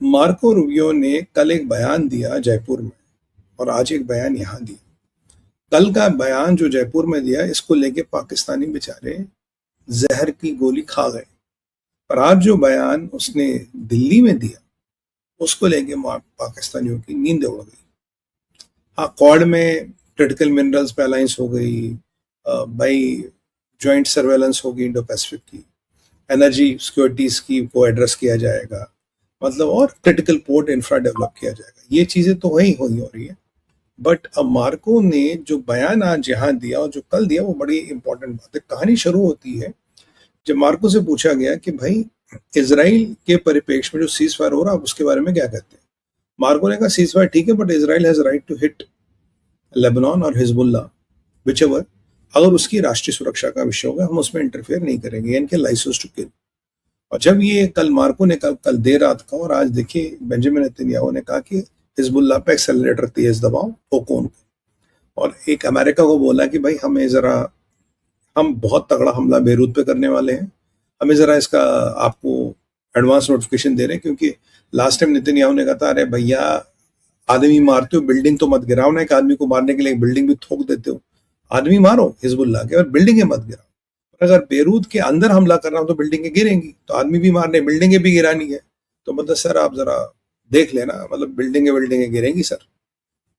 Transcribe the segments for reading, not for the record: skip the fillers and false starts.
Marco Rubio ने कल एक बयान दिया जयपुर में और आज एक बयान यहाँ दिया। कल का बयान जो जयपुर में दिया, इसको लेके पाकिस्तानी बेचारे जहर की गोली खा गए, पर आज जो बयान उसने दिल्ली में दिया उसको लेके पाकिस्तानियों की नींद उड़ गई। हाँ, क्वाड में क्रिटिकल मिनरल्स पे अलायंस हो गई, भाई ज्वाइंट सर्वेलेंस होगी इंडो पैसिफिक की, एनर्जी सिक्योरिटीज की को एड्रेस किया जाएगा, मतलब और क्रिटिकल पोर्ट इंफ्रा डेवलप किया जाएगा। ये चीजें तो वही हो रही है। बट अब मार्को ने जो बयान आज यहाँ दिया और जो कल दिया वो बड़ी इंपॉर्टेंट बात है। कहानी शुरू होती है जब मार्को से पूछा गया कि भाई इजराइल के परिप्रेक्ष्य में जो सीज फायर हो रहा है उसके बारे में क्या कहते हैं। मार्को ने कहा सीज फायर ठीक है, but Israel has right to hit Lebanon और हिजबुल्ला विच एवर, अगर उसकी राष्ट्रीय सुरक्षा का विषय होगा हम उसमें इंटरफेयर नहीं करेंगे, यानी कि लाइसेंस टू किल। और जब ये कल मार्को ने कल देर रात कहा और आज देखिए बेंजामिन नेतन्याहू ने कहा कि हिजबुल्ला पे एक्सेलरेटर तेज दबाओ, ठोको उनको। और एक अमेरिका को बोला कि भाई हम बहुत तगड़ा हमला बेरूत पे करने वाले हैं, हमें जरा इसका आपको एडवांस नोटिफिकेशन दे रहे हैं, क्योंकि लास्ट टाइम नितिनयाहू ने कहा था अरे भैया आदमी मारते हो बिल्डिंग तो मत गिराओ ना, एक आदमी को मारने के लिए बिल्डिंग भी थोक देते हो, आदमी मारो हिजबुल्ला के और बिल्डिंगें मत गिराओ। अगर बेरूत के अंदर हमला करना हो तो बिल्डिंगें गिरेंगी, तो आदमी भी मारने बिल्डिंगें भी गिरानी है, तो मतलब सर आप जरा देख लेना, मतलब बिल्डिंगें गिरेंगी सर।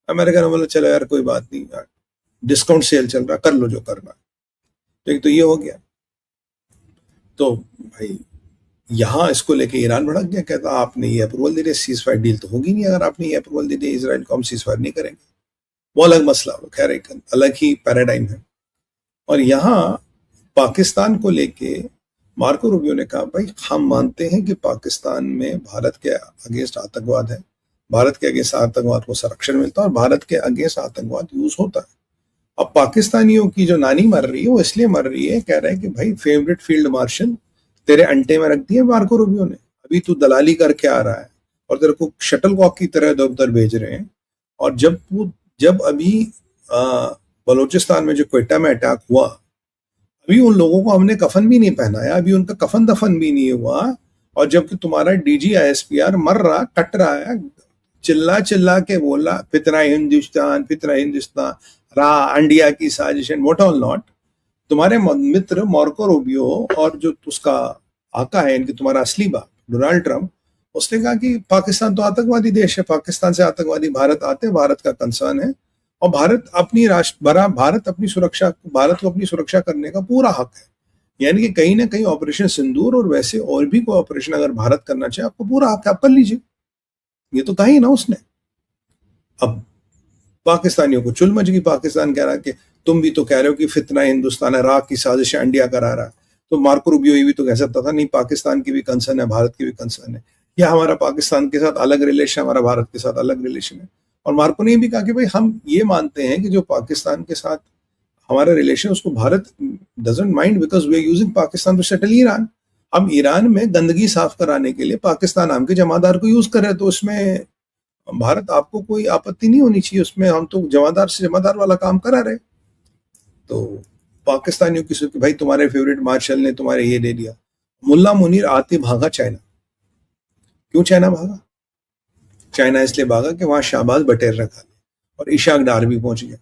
अमेरिका ने बोला चलो यार कोई बात नहीं यार, डिस्काउंट सेल चल रहा, कर लो जो करना। तो ये हो गया। तो भाई यहाँ इसको लेके ईरान भड़क गया, कहता आपने ये अप्रूवल दे दिया, सीज फायर डील तो होगी नहीं अगर आपने ये अप्रूवल दे दिया इसराइल को, हम सीज फायर नहीं करेंगे। वो अलग मसला, वो खैर एक अलग ही पैराडाइम है। और यहाँ पाकिस्तान को लेके मार्को रूबियो ने कहा भाई हम मानते हैं कि पाकिस्तान में भारत के अगेंस्ट आतंकवाद है, भारत के अगेंस्ट आतंकवाद को संरक्षण मिलता है और भारत के अगेंस्ट आतंकवाद यूज होता है। अब पाकिस्तानियों की जो नानी मर रही है वो इसलिए मर रही है, कह रहे हैं कि भाई फेवरेट फील्ड मार्शल तेरे अंटे में रख दिए मार्को रूबियो ने, अभी तू दलाली करके आ रहा है और तेरे को शटल कॉक की तरह इधर उधर भेज रहे हैं। और जब अभी बलूचिस्तान में जो क्वेटा में अटैक हुआ, अभी उन लोगों को हमने कफन भी नहीं पहनाया, अभी उनका कफन दफन भी नहीं हुआ, और जबकि तुम्हारा DGISPR मर रहा कट रहा है, चिल्ला चिल्ला के बोला फितना हिंदुस्तान रहा, इंडिया की साजिश एंड व्हाट ऑल नॉट। तुम्हारे मित्र मार्को रूबियो और जो उसका आका है, इनकी तुम्हारा असली बाप डोनाल्ड ट्रंप, उसने कहा कि पाकिस्तान तो आतंकवादी देश है, पाकिस्तान से आतंकवादी भारत आते, भारत का कंसर्न है और भारत को अपनी सुरक्षा करने का पूरा हक है। यानी कि कहीं ना कहीं ऑपरेशन सिंदूर और वैसे और भी कोई ऑपरेशन अगर भारत करना चाहे आपको पूरा हक है, आप कर लीजिए। ये तो कहा ही ना उसने। अब पाकिस्तानियों को चुल मच गई, पाकिस्तान कह रहा है कि तुम भी तो कह रहे हो कि फितना हिंदुस्तान है, राग की साजिश इंडिया करा रहा है, तो मार्को रूबियो ये भी तो कह सकता था नहीं पाकिस्तान की भी कंसर्न है, भारत की भी कंसर्न है, या हमारा पाकिस्तान के साथ अलग रिलेशन, हमारा भारत के साथ अलग रिलेशन है। और मार्को ने भी कहा कि भाई हम ये मानते हैं कि जो पाकिस्तान के साथ हमारा रिलेशन उसको Bharat doesn't mind because we are using Pakistan to settle Iran. हम ईरान में गंदगी साफ कराने के लिए पाकिस्तान नाम के जमादार को यूज कर रहे हैं, तो उसमें भारत आपको कोई आपत्ति नहीं होनी चाहिए, उसमें हम तो जमादार से जमादार वाला काम करा रहे। तो पाकिस्तानियों की भाई तुम्हारे फेवरेट मार्शल ने तुम्हारे ये दे दिया। मुल्ला मुनीर आते भागा चाइना। क्यों चाइना भागा? चाइना इसलिए भागा कि वहां शाहबाज बटेर रखा और इशाक डार भी पहुंच गया।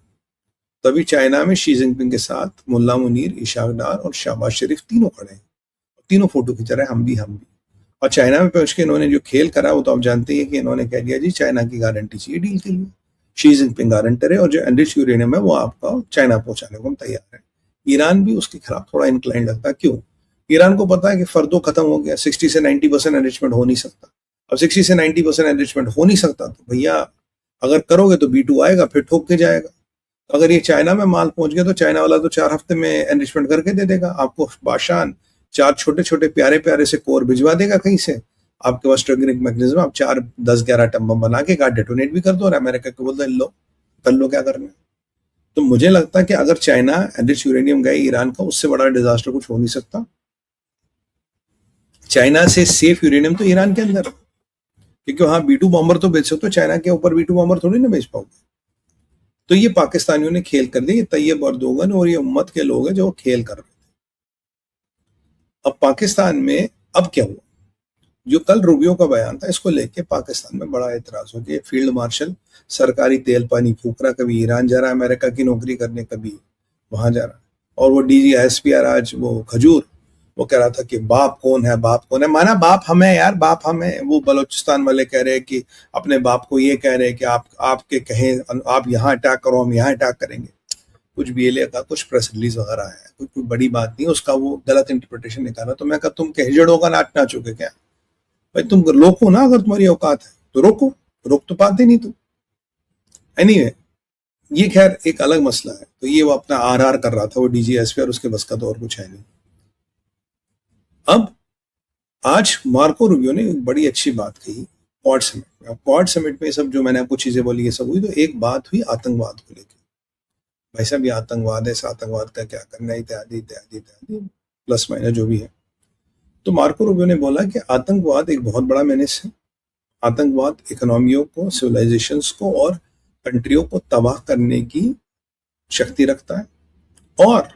तभी चाइना में शी जिनपिंग के साथ मुल्ला मुनीर, इशाक डार और शहबाज शरीफ तीनों खड़े हैं, तीनों फोटो खिंचा रहे, हम भी। और चाइना में पहुंच के इन्होंने जो खेल करा वो तो आप जानते हैं कि इन्होंने कह दिया जी चाइना की गारंटी चाहिए डील के लिए, शी जिनपिंग गारंटर है और जो एनरिच यूरेनियम है वो आपका चाइना पहुंचाने को हम तैयार है। ईरान भी उसके खिलाफ थोड़ा इंक्लाइन लगता है। क्यों? ईरान को पता है कि फर्दो खत्म हो गया, 60 से 90% एनरिचमेंट हो नहीं सकता। अब 60 से 90% एनरिचमेंट हो नहीं सकता तो भैया अगर करोगे तो B2 आएगा, फिर ठोक के जाएगा। तो अगर ये चाइना में माल पहुंच गया तो चाइना वाला तो 4 हफ्ते में एनरिचमेंट करके दे देगा आपको, बाशान 4 छोटे छोटे प्यारे प्यारे से कोर भिजवा देगा कहीं से, आपके पास ट्रिगरिंग मैकेनिज्म, आप 4 10 11 टन बम बना के डेटोनेट भी कर दो और अमेरिका को बोल दो लो कर लो क्या करना है। तो मुझे लगता है कि अगर चाइना एनरिच यूरेनियम गए ईरान का, उससे बड़ा डिजास्टर कुछ हो नहीं सकता। चाइना से सेफ यूरेनियम तो ईरान के अंदर, क्योंकि वहां B2 बॉम्बर तो बेच सकते हो, चाइना के ऊपर B2 बॉम्बर थोड़ी ना बेच पाओगे। तो ये पाकिस्तानियों ने खेल कर दिया, ये तैयब अर्दोगन और ये उम्मत के लोग हैं जो खेल कर रहे थे। अब पाकिस्तान में अब क्या हुआ? जो कल रूबियो का बयान था, इसको लेके पाकिस्तान में बड़ा एतराज हो गया। फील्ड मार्शल सरकारी तेल पानी फूक रहा, कभी ईरान जा रहा है अमेरिका की नौकरी करने, कभी वहां जा रहा है। और वो DGSPR आज वो खजूर, वो कह रहा था कि बाप कौन है, बाप कौन है। माना बाप हमें यार, बाप हमें। वो बलोचिस्तान वाले कह रहे हैं कि अपने बाप को ये कह रहे हैं कि आपके कहें आप यहाँ अटैक करो, हम यहाँ अटैक करेंगे। कुछ BLA का कुछ प्रेस रिलीज वगैरह है, कोई बड़ी बात नहीं, उसका वो गलत इंटरप्रिटेशन निकाला। तो मैं कहा तुम हिजड़ों का नाच नाचोगे क्या भाई? तुम रोको ना, अगर तुम्हारी औकात है तो रोको, रोक तो पाते नहीं तुम। एनीवे, ये खैर एक अलग मसला है। तो ये वो अपना RR कर रहा था वो DGSP, और उसके बस का तो और कुछ है नहीं। अब आज मार्को रूबियो ने एक बड़ी अच्छी बात कही क्वाड समिट में। क्वाड समिट में सब जो मैंने आपको चीजें बोली ये सब हुई, तो एक बात हुई आतंकवाद को लेकर। भाई साहब ये आतंकवाद है, इस आतंकवाद का क्या करना है, इत्यादि इत्यादि इत्यादि, प्लस माइनस जो भी है। तो मार्को रूबियो ने बोला कि आतंकवाद एक बहुत बड़ा मेनेस है। आतंकवाद इकोनॉमियों को, सिविलाइजेशंस को और कंट्रियों को तबाह करने की शक्ति रखता है, और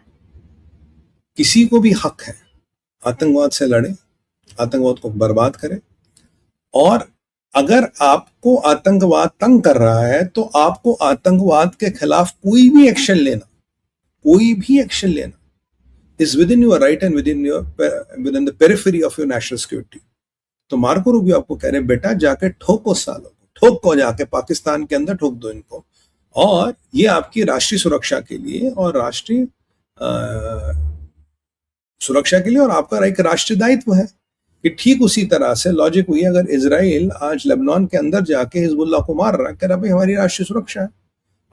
किसी को भी हक है आतंकवाद से लड़े, आतंकवाद को बर्बाद करे। और अगर आपको आतंकवाद तंग कर रहा है तो आपको आतंकवाद के खिलाफ कोई भी एक्शन लेना is within your right and within the periphery of your national security. तो मार्को रूबियो आपको कह रहे हैं बेटा जाके ठोको सालों को, ठोक को जाके पाकिस्तान के अंदर ठोक दो इनको। और ये आपकी राष्ट्रीय सुरक्षा के लिए और राष्ट्रीय सुरक्षा के लिए और आपका एक राष्ट्रीय दायित्व है कि ठीक उसी तरह से लॉजिक हुई अगर इजराइल आज लेबनान के अंदर जाके हिजबुल्लाह को मार रहा है, कह रहा भाई हमारी राष्ट्रीय सुरक्षा है।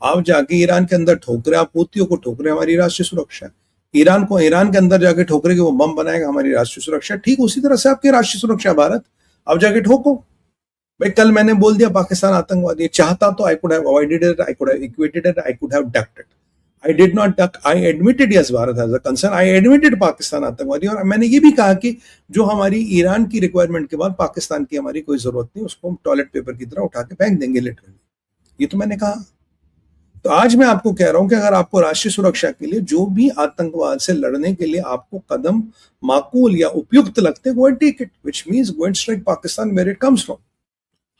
आप जाके ईरान के अंदर ठोक रहे, आप हूतियों को ठोक रहे, हमारी राष्ट्रीय सुरक्षा है। ईरान के अंदर जाके ठोक रहे कि वो बम बनाएगा, हमारी राष्ट्रीय सुरक्षा। ठीक उसी तरह से आपकी राष्ट्रीय सुरक्षा भारत, आप जाके ठोको। भाई कल मैंने बोल दिया पाकिस्तान आतंकवादी, चाहता तो I could have avoided it, I could have equated it, I could have ducked it. I did not duck. I admitted yes, Bharat has a concern. I admitted Pakistan आतंकवादी। और मैंने ये भी कहा कि जो हमारी ईरान की रिक्वायरमेंट के बाद पाकिस्तान की हमारी कोई जरूरत नहीं, उसको हम टॉयलेट पेपर की तरह उठा के फेंक देंगे लिटरली। ये तो मैंने कहा। तो आज मैं आपको कह रहा हूं कि अगर आपको राष्ट्रीय सुरक्षा के लिए जो भी आतंकवाद से लड़ने के लिए आपको कदम माकूल या उपयुक्त लगते, go and take it, which means go and strike Pakistan where it comes from.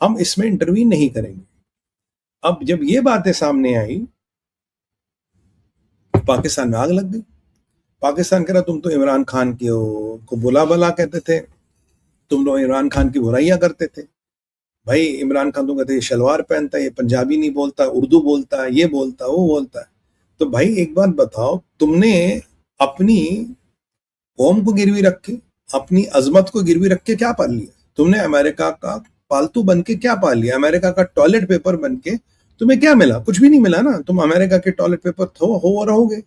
हम इसमें इंटरवीन नहीं करेंगे। अब जब ये बातें सामने आई, पाकिस्तान में आग लग गई। पाकिस्तान कह रहा तुम तो इमरान खान को बुला भला कहते थे, तुम लोग इमरान खान की बुराइयां करते थे। भाई इमरान खान तो कहते ये शलवार पहनता है, ये पंजाबी नहीं बोलता, उर्दू बोलता है, ये बोलता है, वो बोलता है। तो भाई एक बात बताओ, तुमने अपनी कौम को गिरवी रख के, अपनी अजमत को गिरवी रख के क्या पाल लिया? तुमने अमेरिका का पालतू बन के क्या पाल लिया? अमेरिका का टॉयलेट पेपर बन के तुम्हें क्या मिला? कुछ भी नहीं मिला ना। तुम अमेरिका के टॉयलेट पेपर हो और रहोगे,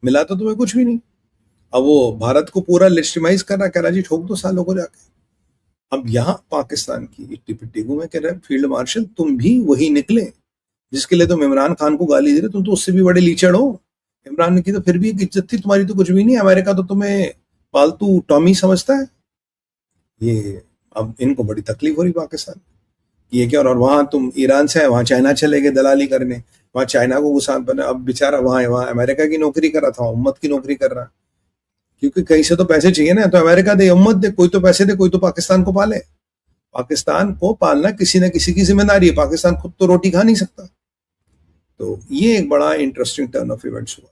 मिला तो तुम्हें कुछ भी नहीं। अब वो भारत को पूरा लेजिटिमाइज कर रहा, कह रहा जी ठोक दो सालों को जाके। अब यहाँ पाकिस्तान की इट्टी पिट्टी को मैं कह रहा फील्ड मार्शल तुम भी वही निकले जिसके लिए तुम इमरान खान को गाली दे रहे। तुम तो उससे भी बड़े लीचड़ हो। इमरान की तो फिर भी एक इज्जत थी, तुम्हारी तो कुछ भी नहीं। अमेरिका तो तुम्हें पालतू टॉमी समझता है। ये अब इनको बड़ी तकलीफ हो रही पाकिस्तान, ये क्या। और वहां तुम ईरान से है, वहां चाइना चले गए दलाली करने, वहां चाइना को गुस्सा बना। अब बेचारा वहां अमेरिका की नौकरी कर रहा था, उम्मत की नौकरी कर रहा, क्योंकि कहीं से तो पैसे चाहिए ना। तो अमेरिका दे, उम्मत दे, कोई तो पैसे दे, कोई तो पाकिस्तान को पाले। पाकिस्तान को पालना किसी न किसी की जिम्मेदारी है, पाकिस्तान खुद तो रोटी खा नहीं सकता। तो ये एक बड़ा इंटरेस्टिंग टर्न ऑफ इवेंट्स हुआ।